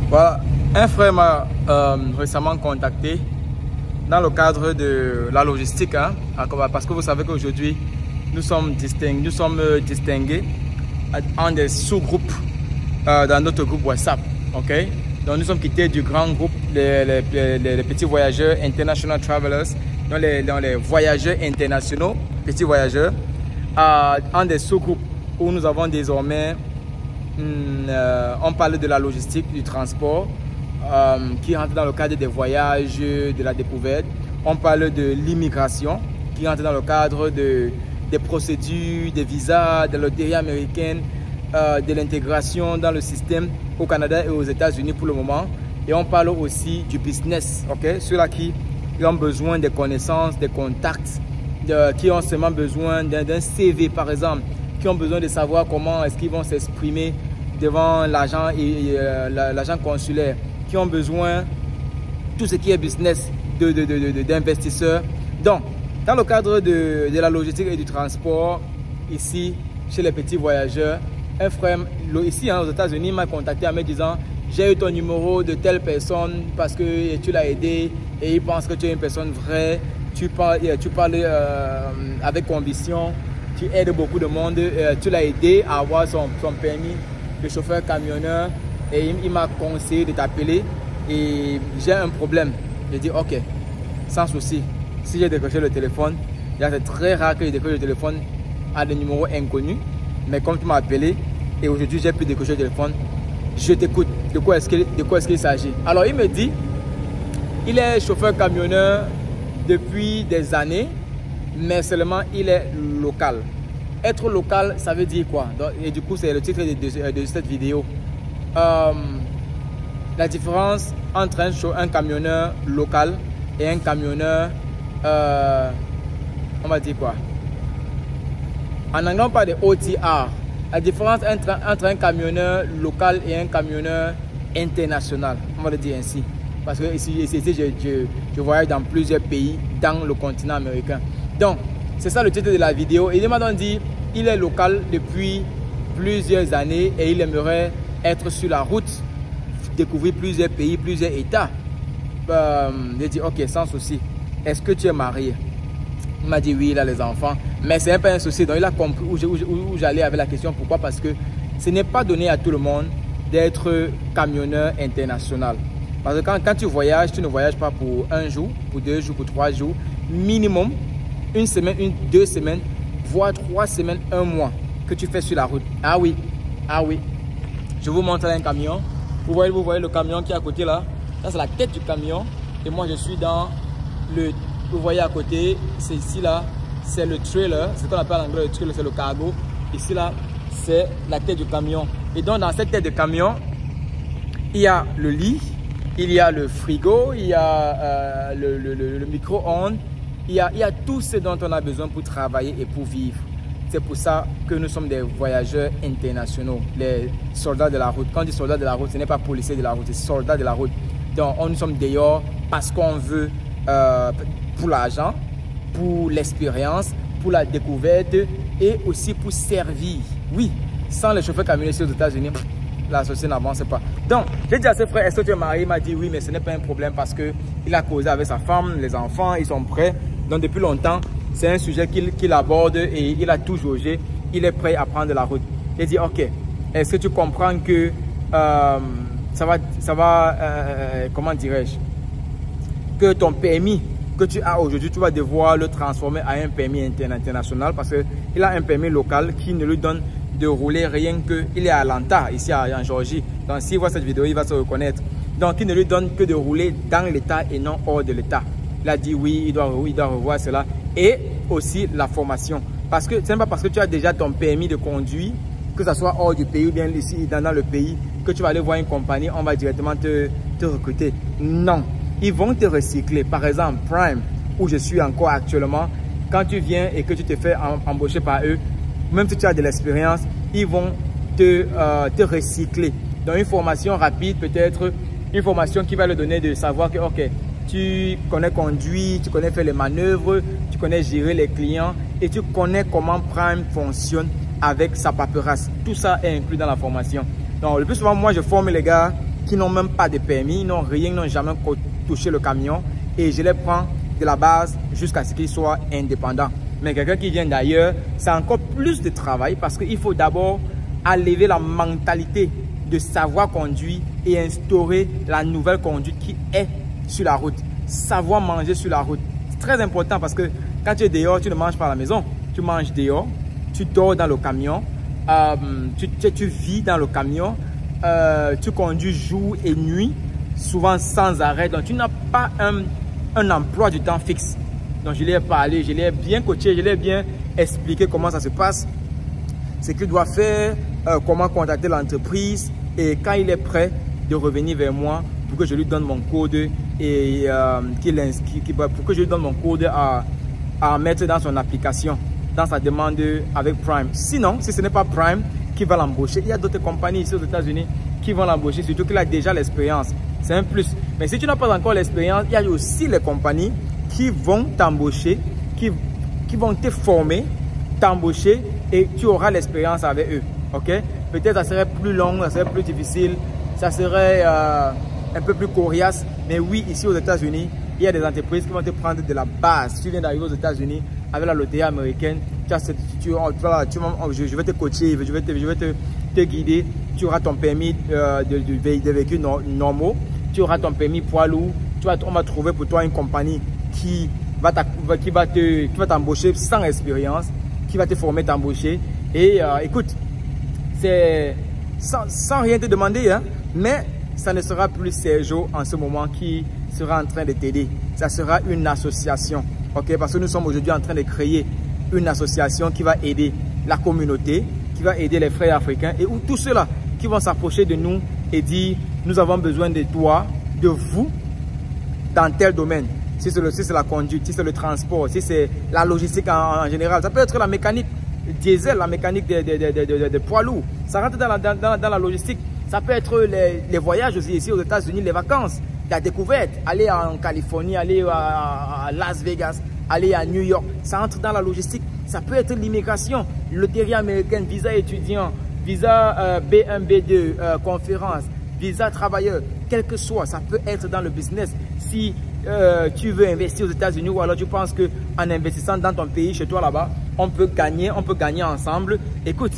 Voilà, un frère m'a récemment contacté dans le cadre de la logistique, hein, parce que vous savez qu'aujourd'hui nous sommes distingués en des sous-groupes dans notre groupe WhatsApp. Ok, donc nous sommes quittés du grand groupe les petits voyageurs, international travelers, dans les voyageurs internationaux, petits voyageurs, en des sous-groupes où nous avons désormais on parle de la logistique, du transport qui rentre dans le cadre des voyages, de la découverte. On parle de l'immigration qui rentre dans le cadre des procédures, des visas, de la loterie américaine, de l'intégration dans le système au Canada et aux États-Unis pour le moment. Et on parle aussi du business, ok? Ceux-là qui ont besoin des connaissances, des contacts, qui ont seulement besoin d'un CV par exemple, qui ont besoin de savoir comment est-ce qu'ils vont s'exprimer devant l'agent consulaire, qui ont besoin de tout ce qui est business d'investisseurs. Donc, dans le cadre de la logistique et du transport, ici, chez les petits voyageurs, un frère ici aux États-Unis m'a contacté en me disant « J'ai eu ton numéro de telle personne parce que tu l'as aidé et il pense que tu es une personne vraie, tu parles avec conviction. Tu aides beaucoup de monde, tu l'as aidé à avoir son permis de chauffeur camionneur et il m'a conseillé de t'appeler et j'ai un problème. J'ai dit ok, sans souci. Si j'ai décroché le téléphone, c'est très rare que je décroche le téléphone à des numéros inconnus, mais comme tu m'as appelé et aujourd'hui j'ai pu décrocher le téléphone, je t'écoute. De quoi est-ce qu'il s'agit? Alors il me dit, il est chauffeur camionneur depuis des années, mais seulement il est local. Être local, ça veut dire quoi? Donc, et du coup, c'est le titre de cette vidéo. La différence entre un camionneur local et un camionneur, on va dire quoi? En anglais, on parle de OTR. La différence entre un camionneur local et un camionneur international, on va le dire ainsi. Parce que ici je voyage dans plusieurs pays dans le continent américain. Donc, c'est ça le titre de la vidéo. Il m'a donc dit, il est local depuis plusieurs années et il aimerait être sur la route, découvrir plusieurs pays, plusieurs États. J'ai dit, ok, sans souci. Est-ce que tu es marié? Il m'a dit, oui, il a les enfants. Mais ce n'est pas un souci. Donc, il a compris où j'allais avec la question. Pourquoi? Parce que ce n'est pas donné à tout le monde d'être camionneur international. Parce que quand tu voyages, tu ne voyages pas pour un jour, pour 2 jours, pour 3 jours. Minimum, une semaine, 2 semaines, voire 3 semaines, 1 mois que tu fais sur la route. Ah oui, ah oui. Je vous montre un camion. Vous voyez le camion qui est à côté là. Ça, c'est la tête du camion. Et moi, je suis dans le... Vous voyez à côté, c'est ici là, c'est le trailer. C'est ce qu'on appelle en anglais le trailer, c'est le cargo. Ici là, c'est la tête du camion. Et donc, dans cette tête de camion, il y a le lit, il y a le frigo, il y a le micro-ondes. Il y a tout ce dont on a besoin pour travailler et pour vivre. C'est pour ça que nous sommes des voyageurs internationaux, les soldats de la route. Quand on dit soldats de la route, ce n'est pas policiers de la route, c'est soldats de la route. Donc, nous sommes dehors parce qu'on veut, pour l'argent, pour l'expérience, pour la découverte et aussi pour servir. Oui, sans les chauffeurs camionniers aux États-Unis, la société n'avance pas. Donc, j'ai dit à ses frères, est-ce que tu es marié? Il m'a dit oui, mais ce n'est pas un problème parce qu'il a causé avec sa femme, les enfants, ils sont prêts. Donc, depuis longtemps, c'est un sujet qu'il aborde et il a tout jaugé. Il est prêt à prendre la route. J'ai dit, ok, est-ce que tu comprends que comment dirais-je, que ton permis que tu as aujourd'hui, tu vas devoir le transformer en un permis international parce qu'il a un permis local qui ne lui donne de rouler rien que, il est à Atlanta, ici en Georgie. Donc s'il voit cette vidéo, il va se reconnaître. Donc il ne lui donne que de rouler dans l'État et non hors de l'État. Il a dit oui, il doit revoir cela. Et aussi la formation. Parce que ce n'est pas parce que tu as déjà ton permis de conduire, que ce soit hors du pays ou bien ici dans le pays, que tu vas aller voir une compagnie, on va directement te recruter. Non. Ils vont te recycler. Par exemple, Prime, où je suis encore actuellement, quand tu viens et que tu te fais embaucher par eux, même si tu as de l'expérience, ils vont te recycler. Donc une formation rapide, peut-être une formation qui va leur donner de savoir que ok, tu connais conduire, tu connais faire les manœuvres, tu connais gérer les clients et tu connais comment Prime fonctionne avec sa paperasse. Tout ça est inclus dans la formation. Donc le plus souvent, moi je forme les gars qui n'ont même pas de permis, ils n'ont rien, ils n'ont jamais touché le camion et je les prends de la base jusqu'à ce qu'ils soient indépendants. Mais quelqu'un qui vient d'ailleurs, c'est encore plus de travail parce qu'il faut d'abord enlever la mentalité de savoir conduire et instaurer la nouvelle conduite qui est sur la route. Savoir manger sur la route. C'est très important parce que quand tu es dehors, tu ne manges pas à la maison. Tu manges dehors, tu dors dans le camion, tu vis dans le camion, tu conduis jour et nuit, souvent sans arrêt. Donc tu n'as pas un emploi du temps fixe. Donc je lui ai parlé, je l'ai bien coaché, je l'ai bien expliqué comment ça se passe, ce qu'il doit faire, comment contacter l'entreprise et quand il est prêt de revenir vers moi pour que je lui donne mon code et pour que je lui donne mon code à mettre dans son application, dans sa demande avec Prime. Sinon, si ce n'est pas Prime qui va l'embaucher, il y a d'autres compagnies ici aux États-Unis qui vont l'embaucher, surtout qu'il a déjà l'expérience. C'est un plus. Mais si tu n'as pas encore l'expérience, il y a aussi les compagnies qui vont t'embaucher, qui vont te former, t'embaucher et tu auras l'expérience avec eux. Ok? Peut-être ça serait plus long, ça serait plus difficile, ça serait un peu plus coriace. Mais oui, ici aux États-Unis, il y a des entreprises qui vont te prendre de la base. Si tu viens d'arriver aux États-Unis avec la loterie américaine, je vais te coacher, je vais te guider. Tu auras ton permis de véhicules normaux, tu auras ton permis poids lourd. On va trouver pour toi une compagnie qui va t'embaucher sans expérience, qui va te former, t'embaucher. Et écoute, c'est sans rien te demander, hein, mais ça ne sera plus Sergio en ce moment qui sera en train de t'aider. Ça sera une association, ok? Parce que nous sommes aujourd'hui en train de créer une association qui va aider la communauté, qui va aider les frères africains et tous ceux-là qui vont s'approcher de nous et dire nous avons besoin de toi, de vous, dans tel domaine. Si c'est la conduite, si c'est le transport, si c'est la logistique en général, ça peut être la mécanique diesel, la mécanique des poids lourds. Ça rentre dans la logistique. Ça peut être les voyages aussi ici aux États-Unis, les vacances, la découverte, aller en Californie, aller à Las Vegas, aller à New York. Ça entre dans la logistique. Ça peut être l'immigration, loterie américaine, visa étudiant, visa B1, B2, conférence, visa travailleur, quel que soit, ça peut être dans le business. Si tu veux investir aux États-Unis ou alors tu penses qu'en investissant dans ton pays, chez toi là-bas, on peut gagner ensemble. Écoute,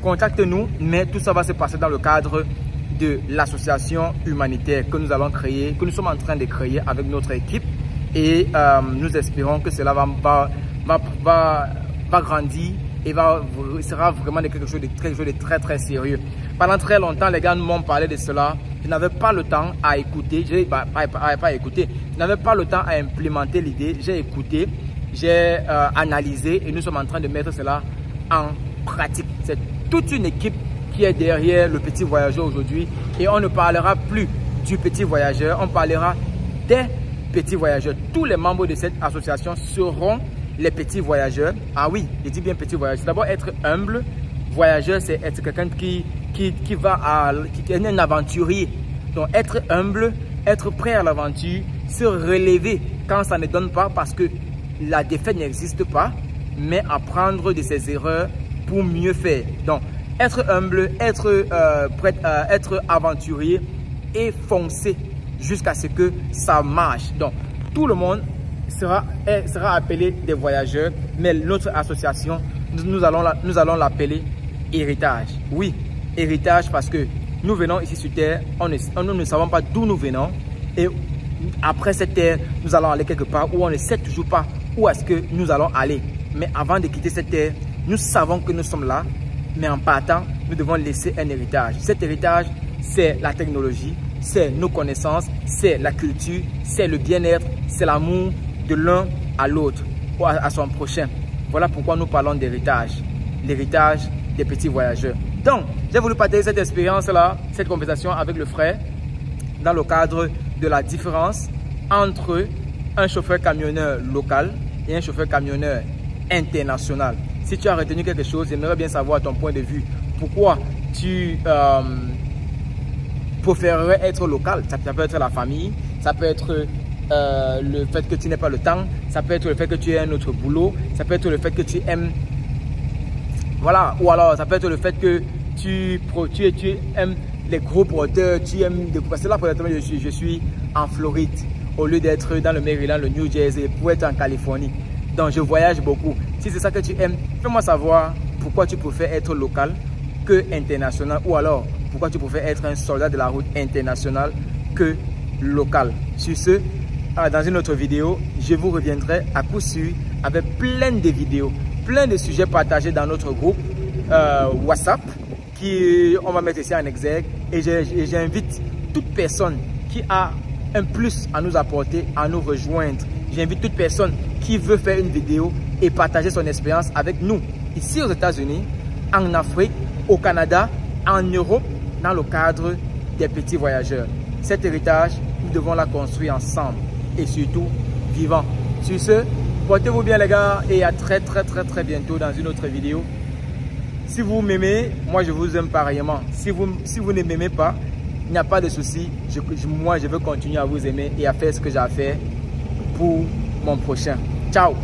contacte-nous, mais tout ça va se passer dans le cadre de l'association humanitaire que nous allons créer, que nous sommes en train de créer avec notre équipe et nous espérons que cela va grandir et sera vraiment quelque chose de très très sérieux. Pendant très longtemps, les gars m'ont parlé de cela. Je n'avais pas le temps à écouter, je n'avais pas le temps à implémenter l'idée. J'ai écouté, j'ai analysé et nous sommes en train de mettre cela en pratique. C'est toute une équipe qui est derrière le petit voyageur aujourd'hui et on ne parlera plus du petit voyageur, on parlera des petits voyageurs. Tous les membres de cette association seront les petits voyageurs. Ah oui, je dis bien petits voyageurs. D'abord être humble. Voyageur, c'est être quelqu'un qui est un aventurier. Donc être humble, être prêt à l'aventure, se relever quand ça ne donne pas parce que la défaite n'existe pas, mais apprendre de ses erreurs pour mieux faire. Donc être humble, être prêt à être aventurier et foncer jusqu'à ce que ça marche. Donc tout le monde sera appelé des voyageurs, mais notre association, nous allons l'appeler héritage. Oui, héritage parce que nous venons ici sur terre, nous ne savons pas d'où nous venons et après cette terre, nous allons aller quelque part où on ne sait toujours pas où est-ce que nous allons aller. Mais avant de quitter cette terre, nous savons que nous sommes là, mais en partant, nous devons laisser un héritage. Cet héritage, c'est la technologie, c'est nos connaissances, c'est la culture, c'est le bien-être, c'est l'amour de l'un à l'autre ou à son prochain. Voilà pourquoi nous parlons d'héritage, l'héritage des petits voyageurs. Donc, j'ai voulu partager cette expérience-là, cette conversation avec le frère dans le cadre de la différence entre un chauffeur camionneur local et un chauffeur camionneur international. Si tu as retenu quelque chose, j'aimerais bien savoir ton point de vue. Pourquoi tu préférerais être local? Ça peut être la famille, ça peut être le fait que tu n'aies pas le temps, ça peut être le fait que tu aies un autre boulot, ça peut être le fait que tu aimes, voilà, ou alors ça peut être le fait que tu aimes les gros porteurs, tu aimes parce que là présentement je suis en Floride au lieu d'être dans le Maryland, le New Jersey, pour être en Californie. Donc je voyage beaucoup. Si c'est ça que tu aimes, fais-moi savoir pourquoi tu préfères être local que international, ou alors pourquoi tu préfères être un soldat de la route international que local. Sur ce, dans une autre vidéo, je vous reviendrai à coup sûr avec plein de vidéos, plein de sujets partagés dans notre groupe WhatsApp on va mettre ici en exergue, et j'invite toute personne qui a un plus à nous apporter à nous rejoindre. J'invite toute personne qui veut faire une vidéo et partager son expérience avec nous ici aux États-Unis, en Afrique, au Canada, en Europe, dans le cadre des petits voyageurs. Cet héritage, nous devons la construire ensemble et surtout vivant. Sur ce, portez-vous bien les gars, et à très bientôt dans une autre vidéo. Si vous m'aimez, moi je vous aime pareillement. Si vous ne m'aimez pas, il n'y a pas de souci. Moi je veux continuer à vous aimer et à faire ce que j'ai à faire pour mon prochain. Ciao!